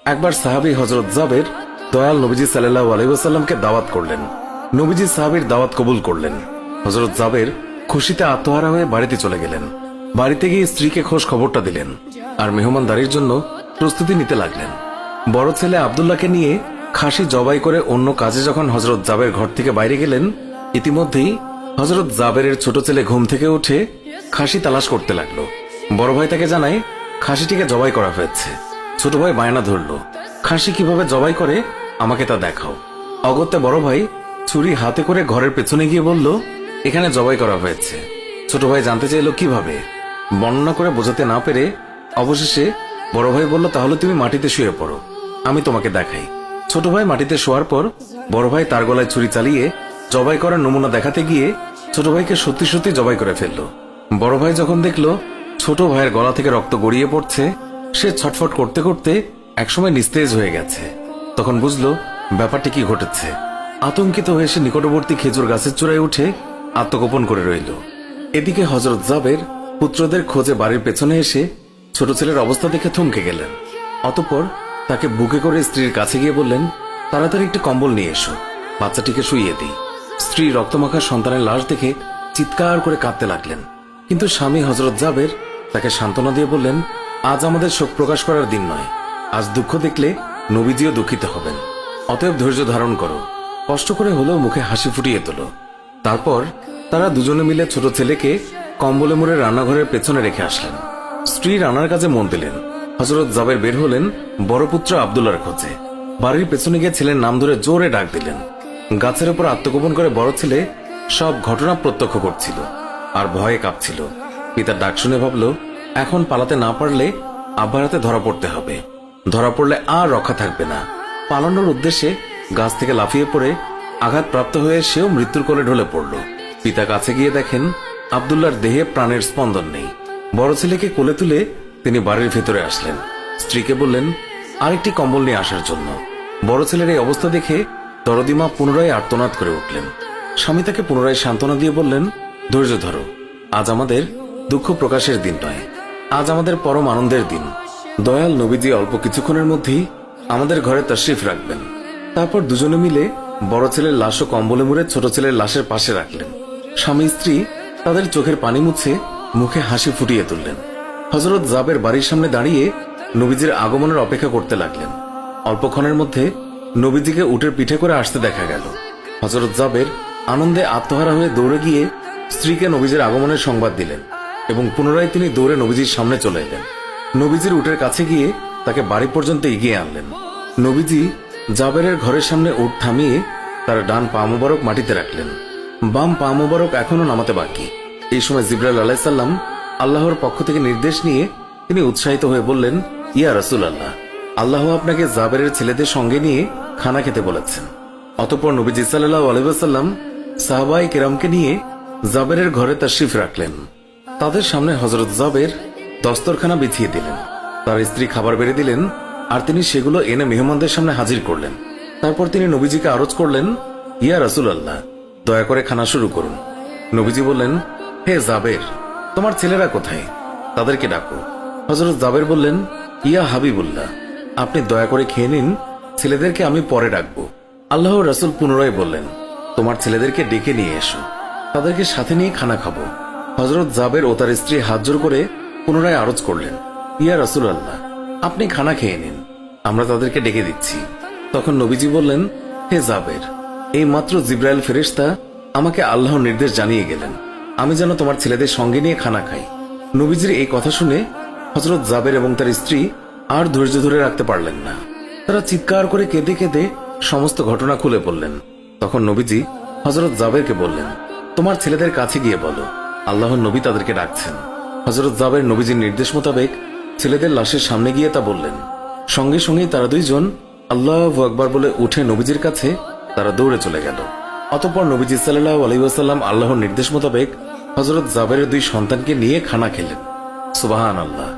একবার সাহাবী হযরত জাবের দয়াল নবীজি সাল্লাল্লাহু আলাইহি ওয়াসাল্লামকে দাওয়াত করলেন। নবীজি সাহাবীর দাওয়াত কবুল করলেন। হযরত জাবের খুশিতে আত্মহারা হয়ে বাড়িতে চলে গেলেন। বাড়িতে গিয়ে স্ত্রীকে খোঁজ খবরটা দিলেন আর মেহমানদারির জন্য প্রস্তুতি নিতে লাগলেন। বড় ছেলে আব্দুল্লাহকে নিয়ে খাসি জবাই করে অন্য কাজে যখন হযরত জাবের ঘর থেকে বাইরে গেলেন, ইতিমধ্যেই হযরত জাবেরের ছোট ছেলে ঘুম থেকে উঠে খাসি তালাশ করতে লাগলো। বড় ভাই তাকে জানায় খাসিটিকে জবাই করা হয়েছে। ছোট ভাই বায়না ধরলো, খাসি কিভাবে জবাই করে আমাকে তা দেখাও। অগত্যা বড় ভাই ছুরি হাতে করে ঘরের পেছনে গিয়ে বলল, এখানে জবাই করা হয়েছে। ছোট ভাই জানতে চাইল কিভাবে। বর্ণনা করে বোঝাতে না পেরে অবশেষে বড় ভাই বলল, তাহলে তুমি মাটিতে শুয়ে পড়ো, আমি তোমাকে দেখাই। ছোট ভাই মাটিতে শোয়ার পর বড় ভাই তার গলায় ছুরি চালিয়ে জবাই করার নমুনা দেখাতে গিয়ে ছোট ভাইকে সত্যি সত্যি জবাই করে ফেলল। বড় ভাই যখন দেখল ছোট ভাইয়ের গলা থেকে রক্ত গড়িয়ে পড়ছে, সে ছটফট করতে করতে একসময় নিস্তেজ হয়ে গেছে। তখন বুঝলো ব্যাপারটি কি ঘটেছে। আতঙ্কিত হয়ে সে নিকটবর্তী খেজুর গাছের চূড়ায় উঠে আত্মগোপন করে রইল। এদিকে হযরত জাবের পুত্রদের খোঁজে বাড়ির পেছনে এসে ছোট ছেলের অবস্থা দেখে থমকে গেলেন। অতঃপর তাকে বুকে করে স্ত্রীর কাছে গিয়ে বললেন, তাড়াতাড়ি একটি কম্বল নিয়ে এসো, বাচ্চাটিকে শুইয়ে দিই। স্ত্রী রক্তমাখা সন্তানের লাশ দেখে চিৎকার করে কাঁদতে লাগলেন। কিন্তু স্বামী হযরত জাবের তাকে সান্ত্বনা দিয়ে বললেন, আজ আমাদের শোক প্রকাশ করার দিন নয়, আজ দুঃখ দেখলে নবীজিও দুঃখিত হবেন। অতএব ধৈর্য ধারণ করো, কষ্ট করে হলেও মুখে হাসি ফুটিয়ে তোলো। তারপর তারা দুজনে মিলে ছোট ছেলেকে কম্বলে মুড়ে রান্নাঘরের পেছনে রেখে আসলেন। স্ত্রী রান্নার কাজে মন দিলেন। হযরত জাবের বের হলেন বড় পুত্র আব্দুল্লাহর খোঁজে। বাড়ির পেছনে গিয়ে ছেলের নাম ধরে জোরে ডাক দিলেন। গাছের উপর আত্মগোপন করে বড় ছেলে সব ঘটনা প্রত্যক্ষ করছিল আর ভয়ে কাঁপছিল। পিতার ডাক শুনে ভাবল, এখন পালাতে না পারলে আব্বার হাতে ধরা পড়তে হবে। ধরা পড়লে আর রক্ষা থাকবে না। পালানোর উদ্দেশ্যে গাছ থেকে লাফিয়ে পড়ে আঘাতপ্রাপ্ত হয়ে সেও মৃত্যুর কোলে ঢলে পড়ল। পিতা কাছে গিয়ে দেখেন আব্দুল্লাহর দেহে প্রাণের স্পন্দন নেই। বড় ছেলেকে কোলে তুলে তিনি বাড়ির ভেতরে আসলেন। স্ত্রীকে বললেন আরেকটি কম্বল নিয়ে আসার জন্য। বড় ছেলের এই অবস্থা দেখে দরদিমা পুনরায় আর্তনাদ করে উঠলেন। স্বামী তাকে পুনরায় সান্ত্বনা দিয়ে বললেন, ধৈর্য ধরো, আজ আমাদের দুঃখ প্রকাশের দিন নয়, আজ আমাদের পরম আনন্দের দিন। দয়াল নবীজি অল্প কিছুক্ষণের মধ্যেই আমাদের ঘরে তাশরিফ রাখবেন। তারপর দুজনে মিলে বড় ছেলের লাশ ও কম্বলে মুড়ে ছোট ছেলের লাশের পাশে রাখলেন। স্বামী স্ত্রী তাদের চোখের পানি মুছে মুখে হাসি ফুটিয়ে তুললেন। হযরত জাবের বাড়ির সামনে দাঁড়িয়ে নবীজির আগমনের অপেক্ষা করতে লাগলেন। অল্পক্ষণের মধ্যে নবীজিকে উটের পিঠে করে আসতে দেখা গেল। হযরত জাবের আনন্দে আত্মহারা হয়ে দৌড়ে গিয়ে স্ত্রীকে নবীজির আগমনের সংবাদ দিলেন এবং পুনরায় তিনি দৌড়ে নবীজির সামনে চলে এলেন। নবীজির উটের কাছে গিয়ে তাকে বাড়ি পর্যন্ত এগিয়ে আনলেন। নবীজি জাবেরের ঘরের সামনে উট থামিয়ে তার ডান পা মুবারক মাটিতে রাখলেন, বাম পা মুবারক এখনো নামাতে বাকি। এই সময় জিবরাইল আলাইহিস সালাম আল্লাহর পক্ষ থেকে নির্দেশ নিয়ে তিনি উৎসাহিত হয়ে বললেন, ইয়া রাসূলুল্লাহ, আল্লাহ আপনাকে জাবেরের ছেলেদের সঙ্গে নিয়ে খানা খেতে বলেছেন। অতঃপর নবীজি সাল্লাল্লাহু আলাইহি ওয়াসাল্লাম সাহাবায়ে কেরামকে নিয়ে জাবেরের ঘরে তাশরিফ রাখলেন। তাদের সামনে হযরত জাবের দস্তরখানা বিছিয়ে দিলেন। তার স্ত্রী খাবার বেড়ে দিলেন আর তিনি সেগুলো এনে মেহমানদের সামনে হাজির করলেন। তারপর তিনি নবীজিকে আরজ করলেন, ইয়া রাসূলুল্লাহ, দয়া করে খানা শুরু করুন। নবীজি বললেন, হে জাবের, তোমার ছেলেরা কোথায়? তাদেরকে ডাকো। হযরত জাবের বললেন, ইয়া হাবিবুল্লাহ, আপনি দয়া করে খেয়ে নিন, ছেলেদেরকে আমি পরে ডাকবো। আল্লাহর রাসূল পুনরায় বললেন, তোমার ছেলেদেরকে ডেকে নিয়ে এসো, তাদেরকে সাথে নিয়ে খানা খাবো। হযরত জাবের ও তার স্ত্রী হাত জোড় করে পুনরায় আরজ করলেন, ইয়া রাসূলুল্লাহ, আপনি খানা খেয়ে নিন, আমরা তাদেরকে ডেকে দিচ্ছি। তখন নবীজি বললেন, হে জাবের, এই মাত্র জিবরাইল ফেরেশতা আমাকে আল্লাহর নির্দেশ জানিয়ে গেলেন আমি যেন তোমার ছেলেদের সঙ্গে নিয়ে খানা খাই। নবীজির এই কথা শুনে হযরত জাবের এবং তার স্ত্রী আর ধৈর্য ধরে রাখতে পারলেন না। তারা চিৎকার করে কেঁদে কেঁদে সমস্ত ঘটনা খুলে বললেন। তখন নবীজি হযরত জাবেরকে বললেন, তোমার ছেলেদের কাছে গিয়ে বলো আল্লাহর নবী তাদেরকে ডাকছেন। হযরত জাবের নবীজির নির্দেশ মোতাবেক ছেলেদের লাশের সামনে গিয়ে তা বললেন। সঙ্গে সঙ্গেই তারা দুইজন আল্লাহু আকবার বলে উঠে নবীজির কাছে তারা দৌড়ে চলে গেল। অতঃপর নবীজি সাল্লাল্লাহু আলাইহি ওয়াসাল্লাম আল্লাহর নির্দেশ মোতাবেক হযরত জাবেরের দুই সন্তানকে নিয়ে খানা খেলেন। সুবহানাল্লাহ।